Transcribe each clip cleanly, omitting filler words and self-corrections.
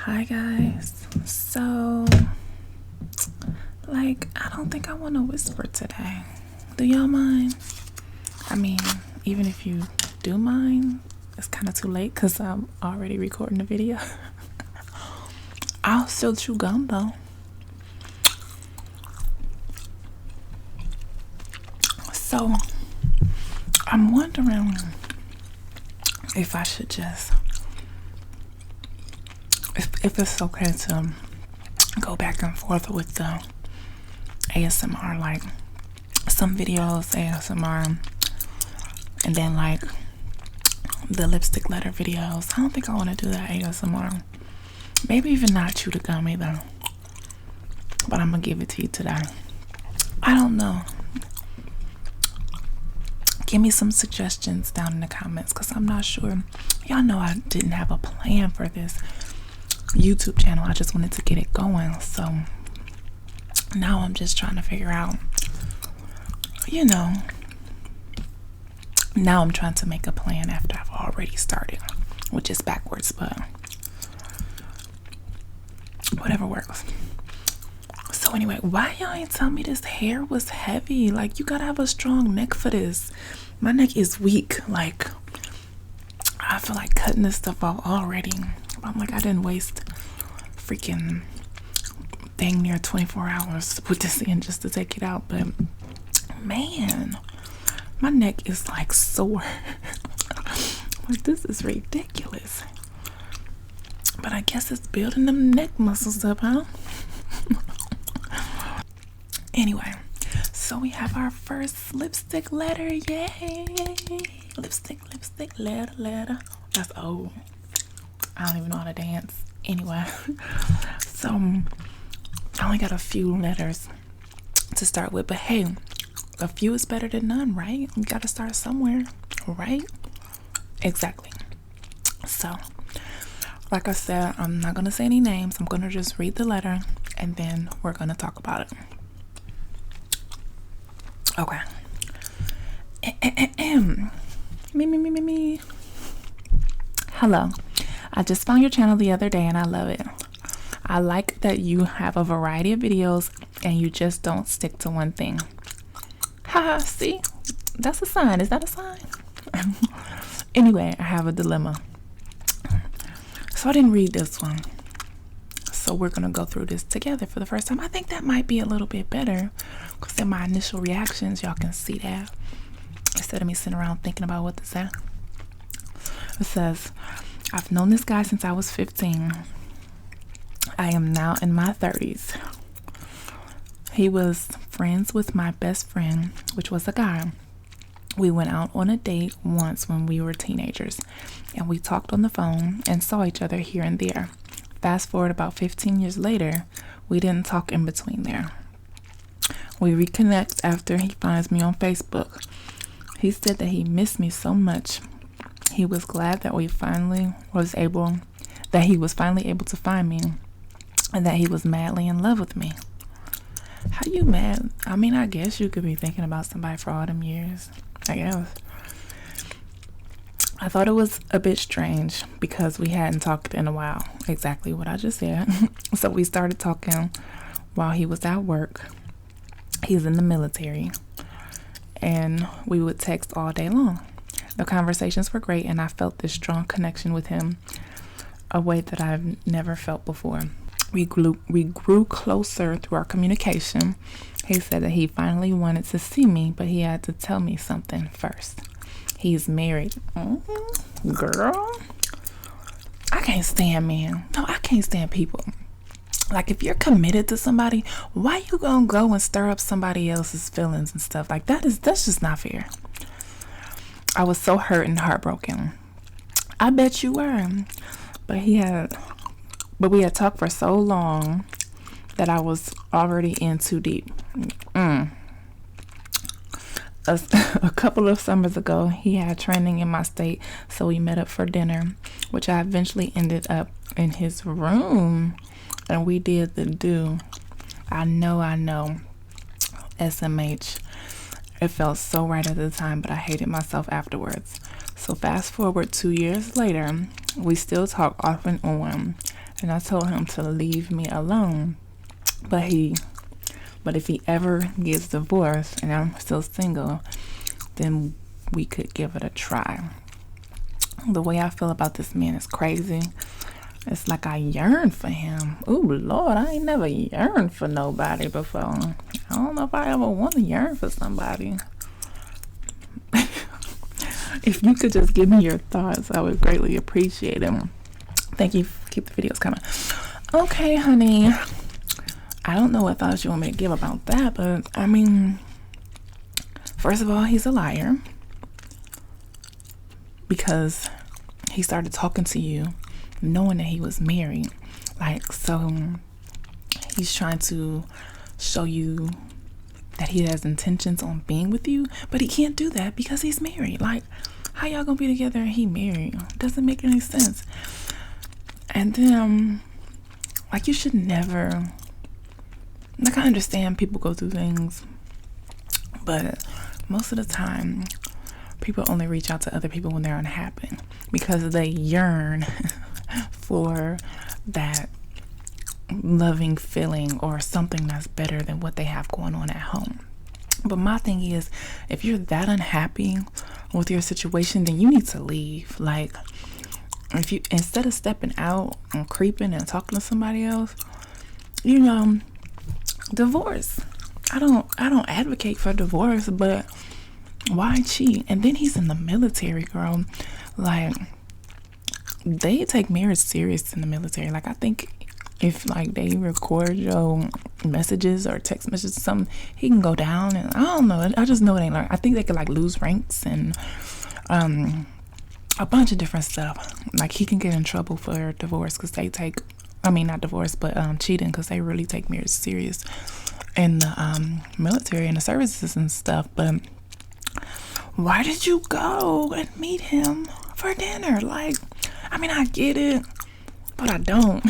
Hi guys. So, I don't think I want to whisper today. Do y'all mind? I mean, even if you do mind, it's kind of too late because I'm already recording the video. I'll still chew gum though. So, I'm wondering if I should just, if it's okay to go back and forth with the ASMR, like some videos ASMR and then like the lipstick letter videos. I don't think I want to do that ASMR. Maybe even not chew the gum either, but I'm gonna give it to you today. I don't know. Give me some suggestions down in the comments because I'm not sure. Y'all know I didn't have a plan for this YouTube channel. I just wanted to get it going. So now I'm just trying to figure out, now I'm trying to make a plan after I've already started, which is backwards, but whatever works. So anyway, why y'all ain't tell me this hair was heavy? Like, you gotta have a strong neck for this. My neck is weak. Like, I feel like cutting this stuff off already. I'm like, I didn't waste freaking dang near 24 hours to put this in just to take it out. But man, my neck is like sore. Like, this is ridiculous. But I guess it's building them neck muscles up, huh? Anyway, so we have our first lipstick letter. Yay! Lipstick letter. That's old. I don't even know how to dance. Anyway, so I only got a few letters to start with, but hey, a few is better than none, right? We gotta start somewhere, right? Exactly. So, like I said, I'm not gonna say any names. I'm gonna just read the letter and then we're gonna talk about it. Okay. Me. Hello. I just found your channel the other day and I love it. I like that you have a variety of videos and you just don't stick to one thing. Haha, see? That's a sign. Is that a sign? Anyway, I have a dilemma. So I didn't read this one. So we're going to go through this together for the first time. I think that might be a little bit better because in my initial reactions, y'all can see that instead of me sitting around thinking about what to say. It says, I've known this guy since I was 15. I am now in my 30s. He was friends with my best friend, which was a guy. We went out on a date once when we were teenagers, and we talked on the phone and saw each other here and there. Fast forward about 15 years later, we didn't talk in between there. We reconnect after he finds me on Facebook. He said that he missed me so much. He was glad that he was finally able to find me and that he was madly in love with me. How you mad? I mean, I guess you could be thinking about somebody for all them years. I guess. I thought it was a bit strange because we hadn't talked in a while. Exactly what I just said. So we started talking while he was at work. He's in the military. And we would text all day long. The conversations were great and I felt this strong connection with him, a way that I've never felt before. We grew closer through our communication. He said that he finally wanted to see me, but he had to tell me something first. He's married. Girl, I can't stand men. No, I can't stand people. Like, if you're committed to somebody, why you gonna go and stir up somebody else's feelings and stuff? Like, that's just not fair. I was so hurt and heartbroken. I bet you were. But we had talked for so long that I was already in too deep. A couple of summers ago, he had training in my state, so we met up for dinner, which I eventually ended up in his room, and we did the do. I know. SMH. It felt so right at the time, but I hated myself afterwards. So fast forward 2 years later, we still talk off and on. and I told him to leave me alone. But if he ever gets divorced and I'm still single, then we could give it a try. The way I feel about this man is crazy. It's like I yearn for him. Oh Lord, I ain't never yearned for nobody before. I don't know if I ever want to yearn for somebody. If you could just give me your thoughts, I would greatly appreciate them. Thank you. Keep the videos coming. Okay, honey. I don't know what thoughts you want me to give about that, but I mean, first of all, he's a liar because he started talking to you knowing that he was married. Like, so he's trying to show you that he has intentions on being with you, but he can't do that because he's married. Like, how y'all gonna be together and he married? Doesn't make any sense. And then like, you should never, like, I understand people go through things, but most of the time people only reach out to other people when they're unhappy because they yearn for that loving feeling or something that's better than what they have going on at home. But my thing is, if you're that unhappy with your situation, then you need to leave. Like, if you, instead of stepping out and creeping and talking to somebody else, you know, divorce. I don't advocate for divorce, but why cheat? And then he's in the military, girl. Like, they take marriage serious in the military. Like, I think if like they record your messages or text messages or something, he can go down, and I don't know. I just know it ain't like, I think they could like lose ranks and a bunch of different stuff. Like, he can get in trouble for divorce because they take, I mean not divorce, but cheating, because they really take marriage serious in the military and the services and stuff. But why did you go and meet him for dinner? Like, I mean, I get it, but I don't.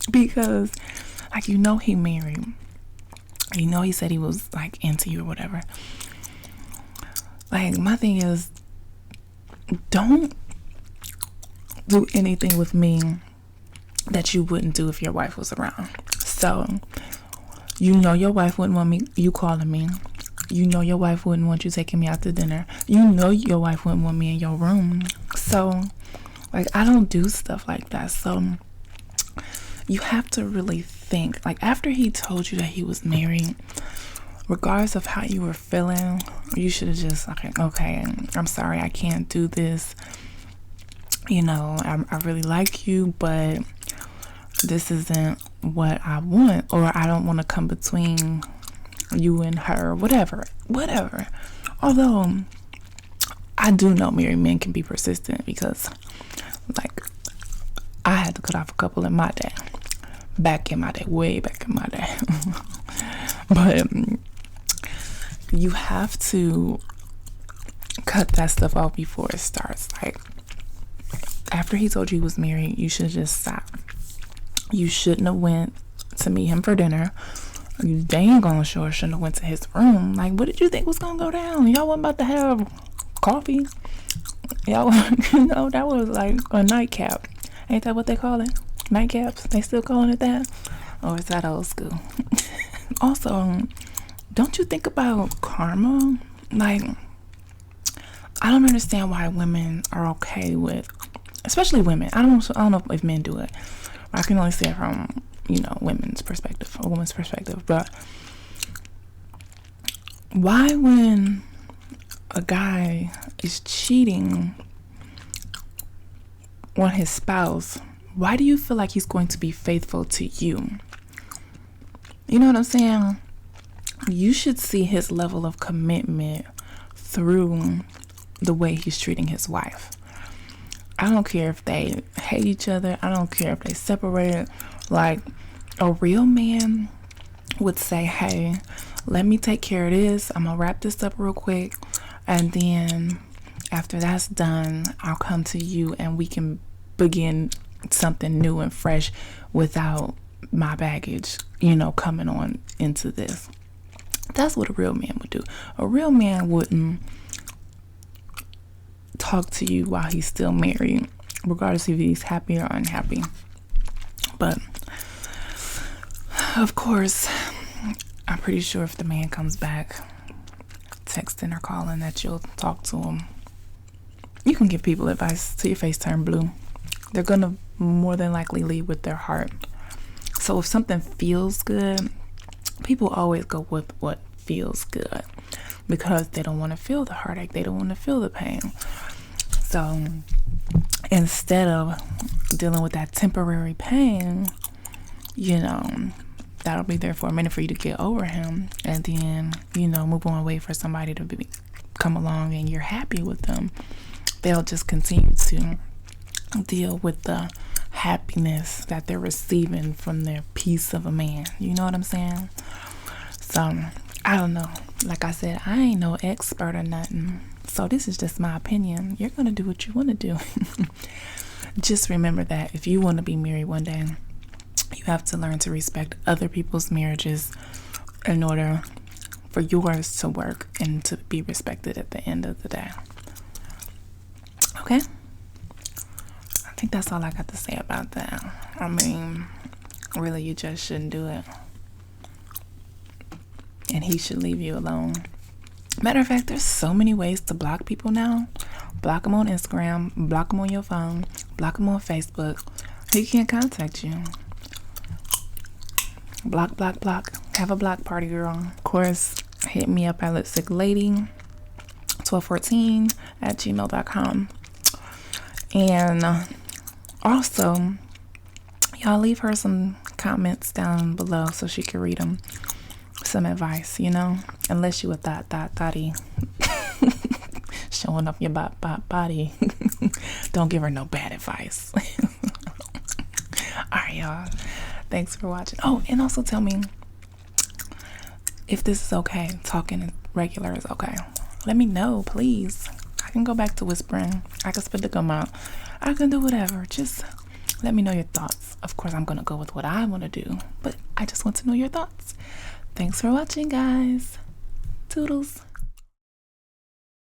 Because, like, you know he married. You know he said he was, like, into you or whatever. Like, my thing is, don't do anything with me that you wouldn't do if your wife was around. So, you know your wife wouldn't want me, you calling me. You know your wife wouldn't want you taking me out to dinner. You know your wife wouldn't want me in your room. So, like, I don't do stuff like that. So, you have to really think. Like, after he told you that he was married, regardless of how you were feeling, you should have just, okay, I'm sorry, I can't do this. You know, I really like you, but this isn't what I want, or I don't want to come between you and her, whatever. Although I do know married men can be persistent, because like, I had to cut off a couple in my day, way back in my day. But you have to cut that stuff off before it starts. Like, after he told you he was married, you should just stop. You shouldn't have went to meet him for dinner. You dang gone sure shouldn't have went to his room. Like, what did you think was gonna go down? Y'all wasn't about to have coffee. Y'all, you know, that was like a nightcap. Ain't that what they call it? Nightcaps? They still calling it that? Or is that old school? Also, don't you think about karma? Like, I don't understand why women are okay with, especially women. I don't know if men do it. I can only say it from, you know, women's perspective, a woman's perspective. But why, when a guy is cheating on his spouse, why do you feel like he's going to be faithful to you? You know what I'm saying? You should see his level of commitment through the way he's treating his wife. I don't care if they hate each other. I don't care if they separated. Like, a real man would say, hey, let me take care of this. I'm gonna wrap this up real quick, and then after that's done, I'll come to you and we can begin something new and fresh without my baggage, you know, coming on into this. That's what a real man would do. A real man wouldn't talk to you while he's still married, regardless if he's happy or unhappy. But of course, I'm pretty sure if the man comes back texting or calling that you'll talk to him. You can give people advice till your face turn blue. They're gonna more than likely lead with their heart. So if something feels good, people always go with what feels good because they don't want to feel the heartache. They don't want to feel the pain. So instead of dealing with that temporary pain, that'll be there for a minute for you to get over him, and then move on, wait for somebody to come along and you're happy with them. They'll just continue to deal with the happiness that they're receiving from their piece of a man. You know what I'm saying? So I don't know, like I said, I ain't no expert or nothing, so this is just my opinion. You're gonna do what you want to do. Just remember that if you want to be married one day, you have to learn to respect other people's marriages in order for yours to work and to be respected at the end of the day. Okay? I think that's all I got to say about that. I mean, really, you just shouldn't do it. And he should leave you alone. Matter of fact, there's so many ways to block people now. Block them on Instagram, block them on your phone, block them on Facebook. He can't contact you. Block, block, block. Have a block party, girl. Of course, hit me up at lipsticklady1214@gmail.com. And also, y'all leave her some comments down below so she can read them. Some advice, unless you a thotty showing off your body. Don't give her no bad advice. All right, y'all. Thanks for watching. Oh, and also tell me if this is okay. Talking regular is okay. Let me know, please. I can go back to whispering. I can spit the gum out. I can do whatever. Just let me know your thoughts. Of course, I'm going to go with what I want to do, but I just want to know your thoughts. Thanks for watching, guys. Toodles.